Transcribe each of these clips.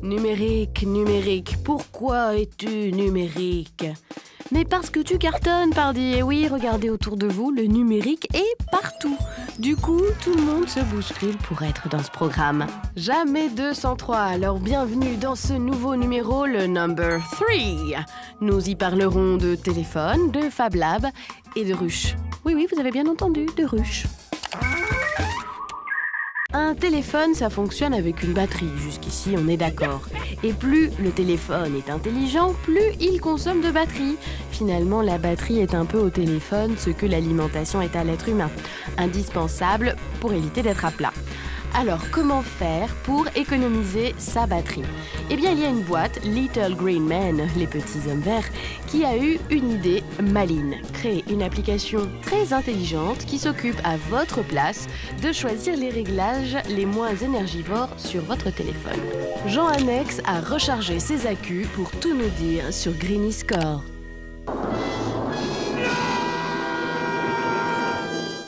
Numérique, numérique, pourquoi es-tu numérique ? Mais parce que tu cartonnes, pardi. Et oui, regardez autour de vous, le numérique est partout. Du coup, tout le monde se bouscule pour être dans ce programme. Jamais 203, alors bienvenue dans ce nouveau numéro, le number 3. Nous y parlerons de téléphone, de Fab Lab et de ruches. Oui, vous avez bien entendu, de ruches. Un téléphone, ça fonctionne avec une batterie. Jusqu'ici, on est d'accord. Et plus le téléphone est intelligent, plus il consomme de batterie. Finalement, la batterie est un peu au téléphone ce que l'alimentation est à l'être humain. Indispensable pour éviter d'être à plat. Alors, comment faire pour économiser sa batterie ? Eh bien, il y a une boîte, Little Green Men, les petits hommes verts, qui a eu une idée maligne. Créer une application très intelligente qui s'occupe à votre place de choisir les réglages les moins énergivores sur votre téléphone. Jean Annex a rechargé ses accus pour tout nous dire sur Greeny Score.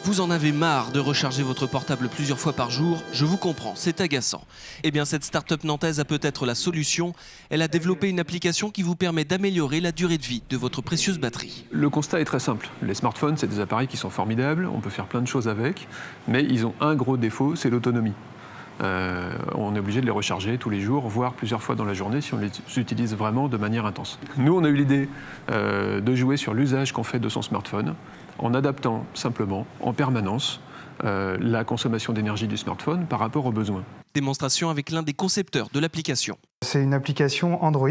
Vous en avez marre de recharger votre portable plusieurs fois par jour ? Je vous comprends, c'est agaçant. Eh bien, cette start-up nantaise a peut-être la solution. Elle a développé une application qui vous permet d'améliorer la durée de vie de votre précieuse batterie. Le constat est très simple. Les smartphones, c'est des appareils qui sont formidables, on peut faire plein de choses avec, mais ils ont un gros défaut, c'est l'autonomie. On est obligé de les recharger tous les jours, voire plusieurs fois dans la journée si on les utilise vraiment de manière intense. Nous, on a eu l'idée de jouer sur l'usage qu'on fait de son smartphone en adaptant simplement, en permanence, la consommation d'énergie du smartphone par rapport aux besoins. Démonstration avec l'un des concepteurs de l'application. C'est une application Android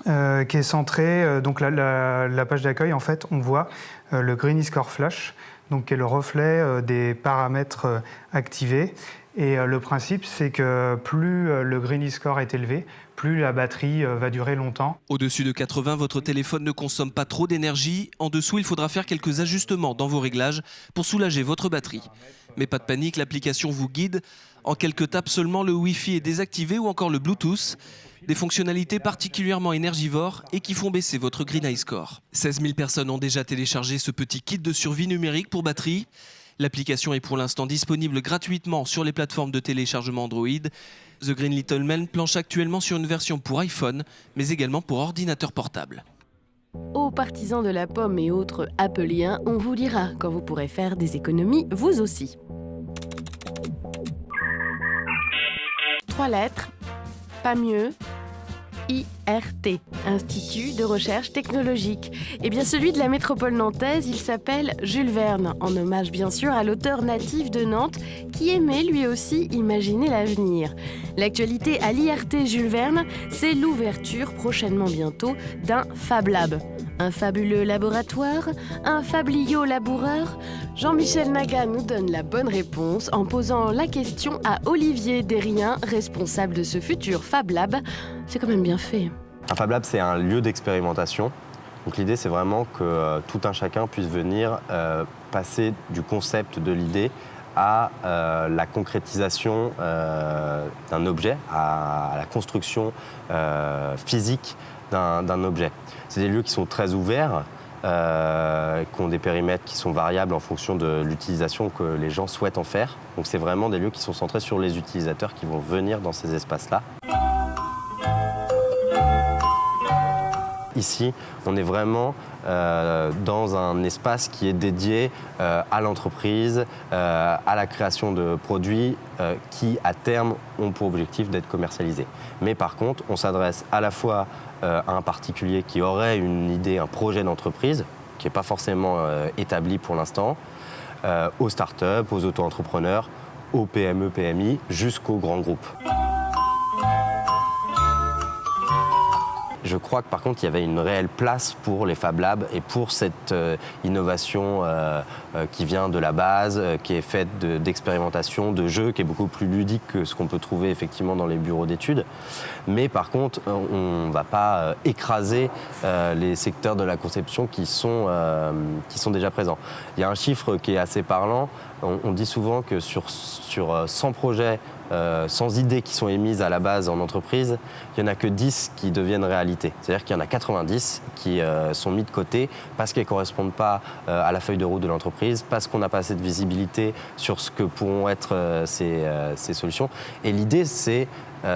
qui est centrée, donc la page d'accueil, en fait, on voit le Greeny Score Flash, donc qui est le reflet des paramètres activés. Et le principe, c'est que plus le Greeny Score est élevé, plus la batterie va durer longtemps. Au-dessus de 80, votre téléphone ne consomme pas trop d'énergie. En dessous, il faudra faire quelques ajustements dans vos réglages pour soulager votre batterie. Mais pas de panique, l'application vous guide. En quelques tapes seulement, le Wi-Fi est désactivé ou encore le Bluetooth. Des fonctionnalités particulièrement énergivores et qui font baisser votre Greeny Score. 16 000 personnes ont déjà téléchargé ce petit kit de survie numérique pour batterie. L'application est pour l'instant disponible gratuitement sur les plateformes de téléchargement Android. The Green Little Men planche actuellement sur une version pour iPhone, mais également pour ordinateur portable. Aux partisans de la pomme et autres Appleiens, on vous dira quand vous pourrez faire des économies, vous aussi. 3 lettres, pas mieux. IRT, Institut de recherche technologique. Eh bien, celui de la métropole nantaise, il s'appelle Jules Verne, en hommage bien sûr à l'auteur natif de Nantes qui aimait lui aussi imaginer l'avenir. L'actualité à l'IRT Jules Verne, c'est l'ouverture prochainement bientôt d'un Fab Lab. Un fabuleux laboratoire, un fabliau laboureur. Jean-Michel Naga nous donne la bonne réponse en posant la question à Olivier Derrien, responsable de ce futur Fab Lab. C'est quand même bien fait. Un Fab Lab, c'est un lieu d'expérimentation. Donc l'idée, c'est vraiment que tout un chacun puisse venir passer du concept de l'idée à la concrétisation d'un objet, à la construction physique d'un objet. C'est des lieux qui sont très ouverts, qui ont des périmètres qui sont variables en fonction de l'utilisation que les gens souhaitent en faire. Donc c'est vraiment des lieux qui sont centrés sur les utilisateurs qui vont venir dans ces espaces-là. Ici, on est vraiment dans un espace qui est dédié à l'entreprise, à la création de produits qui, à terme, ont pour objectif d'être commercialisés. Mais par contre, on s'adresse à la fois à un particulier qui aurait une idée, un projet d'entreprise, qui n'est pas forcément établi pour l'instant, aux startups, aux auto-entrepreneurs, aux PME, PMI, jusqu'aux grands groupes. Je crois que par contre, il y avait une réelle place pour les Fab Labs et pour cette innovation qui vient de la base, qui est faite d'expérimentation, de jeux, qui est beaucoup plus ludique que ce qu'on peut trouver effectivement dans les bureaux d'études. Mais par contre, on ne va pas écraser les secteurs de la conception qui sont déjà présents. Il y a un chiffre qui est assez parlant. On dit souvent que sur 100 projets 100 idées qui sont émises à la base en entreprise, il n'y en a que 10 qui deviennent réalité. C'est-à-dire qu'il y en a 90 qui sont mis de côté parce qu'elles ne correspondent pas à la feuille de route de l'entreprise, parce qu'on n'a pas assez de visibilité sur ce que pourront être ces solutions. Et l'idée, c'est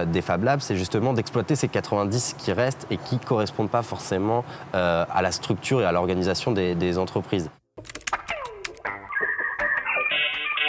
des Fab Labs, c'est justement d'exploiter ces 90 qui restent et qui ne correspondent pas forcément à la structure et à l'organisation des entreprises.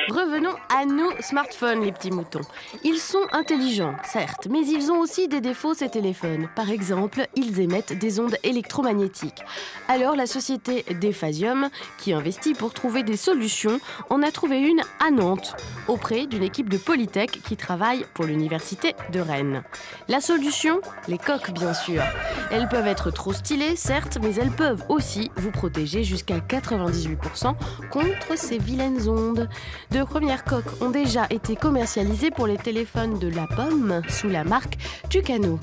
Revenons à nos smartphones, les petits moutons. Ils sont intelligents, certes, mais ils ont aussi des défauts, ces téléphones. Par exemple, ils émettent des ondes électromagnétiques. Alors, la société Defasium, qui investit pour trouver des solutions, en a trouvé une à Nantes, auprès d'une équipe de Polytech qui travaille pour l'université de Rennes. La solution ? Les coques, bien sûr. Elles peuvent être trop stylées, certes, mais elles peuvent aussi vous protéger jusqu'à 98% contre ces vilaines ondes. De premières coques ont déjà été commercialisées pour les téléphones de la Pomme sous la marque Tucano.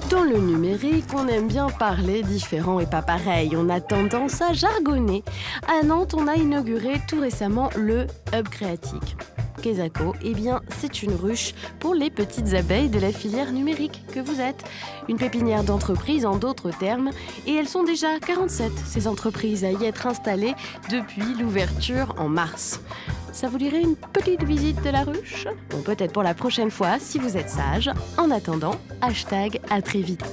Dans le numérique, on aime bien parler différent et pas pareil. On a tendance à jargonner. À Nantes, on a inauguré tout récemment le Hub Créatique. Quesaco, eh bien, c'est une ruche pour les petites abeilles de la filière numérique que vous êtes. Une pépinière d'entreprise en d'autres termes. Et elles sont déjà 47, ces entreprises, à y être installées depuis l'ouverture en mars. Ça vous dirait une petite visite de la ruche ? Bon, peut-être pour la prochaine fois, si vous êtes sage. En attendant, #à très vite.